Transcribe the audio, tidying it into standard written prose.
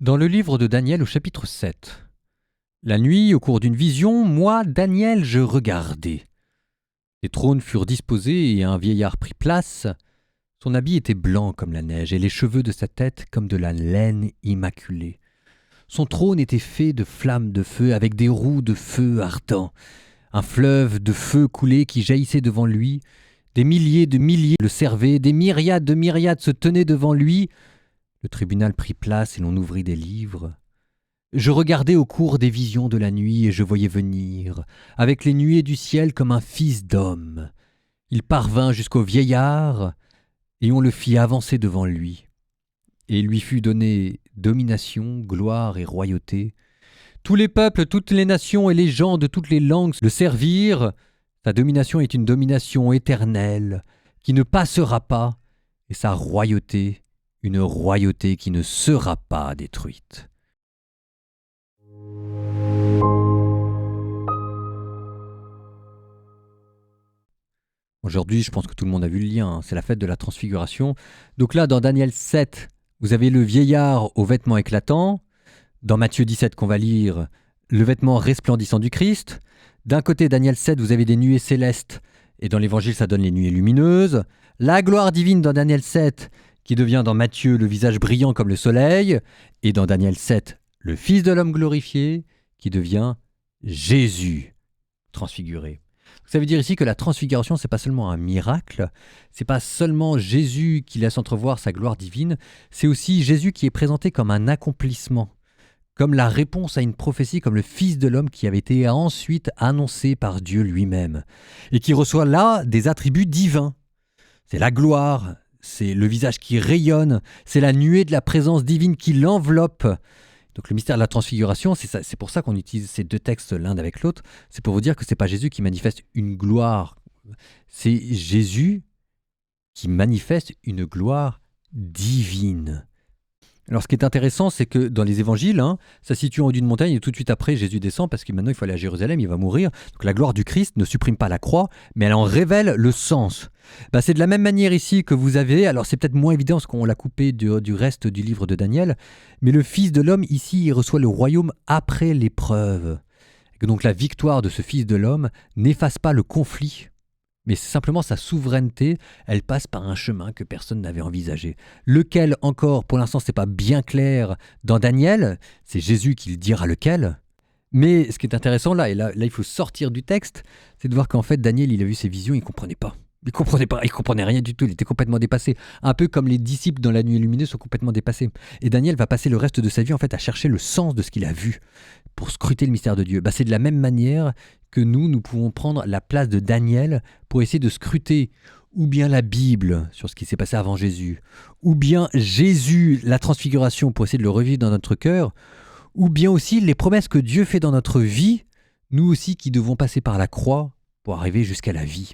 Dans le livre de Daniel au chapitre 7, la nuit, au cours d'une vision, moi, Daniel, je regardais. Les trônes furent disposés et un vieillard prit place. Son habit était blanc comme la neige et les cheveux de sa tête comme de la laine immaculée. Son trône était fait de flammes de feu avec des roues de feu ardent. Un fleuve de feu coulait qui jaillissait devant lui. Des milliers de milliers le servaient, des myriades de myriades se tenaient devant lui. Le tribunal prit place et l'on ouvrit des livres. Je regardais au cours des visions de la nuit et je voyais venir, avec les nuées du ciel comme un fils d'homme. Il parvint jusqu'au vieillard et on le fit avancer devant lui. Et il lui fut donné domination, gloire et royauté. Tous les peuples, toutes les nations et les gens de toutes les langues le servirent. Sa domination est une domination éternelle qui ne passera pas, et sa royauté, une royauté qui ne sera pas détruite. Aujourd'hui, je pense que tout le monde a vu le lien, c'est la fête de la transfiguration. Donc là, dans Daniel 7, vous avez le vieillard aux vêtements éclatants. Dans Matthieu 17 qu'on va lire, le vêtement resplendissant du Christ. D'un côté, Daniel 7, vous avez des nuées célestes, et dans l'Évangile, ça donne les nuées lumineuses. La gloire divine dans Daniel 7, qui devient dans Matthieu le visage brillant comme le soleil, et dans Daniel 7, le Fils de l'homme glorifié, qui devient Jésus transfiguré. Ça veut dire ici que la transfiguration, c'est pas seulement un miracle, c'est pas seulement Jésus qui laisse entrevoir sa gloire divine, c'est aussi Jésus qui est présenté comme un accomplissement, comme la réponse à une prophétie, comme le Fils de l'homme qui avait été ensuite annoncé par Dieu lui-même, et qui reçoit là des attributs divins. C'est la gloire, c'est le visage qui rayonne, c'est la nuée de la présence divine qui l'enveloppe. Donc le mystère de la transfiguration, c'est pour ça qu'on utilise ces deux textes l'un avec l'autre, c'est pour vous dire que ce n'est pas Jésus qui manifeste une gloire, c'est Jésus qui manifeste une gloire divine. Alors ce qui est intéressant, c'est que dans les évangiles, ça se situe en haut d'une montagne et tout de suite après, Jésus descend parce que maintenant il faut aller à Jérusalem, il va mourir. Donc la gloire du Christ ne supprime pas la croix, mais elle en révèle le sens. C'est de la même manière ici que vous avez, alors c'est peut-être moins évident parce qu'on l'a coupé du reste du livre de Daniel, mais le Fils de l'homme ici, il reçoit le royaume après l'épreuve. Et donc la victoire de ce Fils de l'homme n'efface pas le conflit, mais c'est simplement sa souveraineté, elle passe par un chemin que personne n'avait envisagé. Lequel encore, pour l'instant, c'est pas bien clair dans Daniel, c'est Jésus qui le dira lequel. Mais ce qui est intéressant là, et là il faut sortir du texte, c'est de voir qu'en fait Daniel, il a vu ses visions, il comprenait pas. Il comprenait rien du tout, il était complètement dépassé. Un peu comme les disciples dans la nuit lumineuse sont complètement dépassés. Et Daniel va passer le reste de sa vie en fait à chercher le sens de ce qu'il a vu pour scruter le mystère de Dieu. C'est de la même manière que nous pouvons prendre la place de Daniel pour essayer de scruter ou bien la Bible sur ce qui s'est passé avant Jésus, ou bien Jésus, la transfiguration, pour essayer de le revivre dans notre cœur, ou bien aussi les promesses que Dieu fait dans notre vie, nous aussi qui devons passer par la croix pour arriver jusqu'à la vie.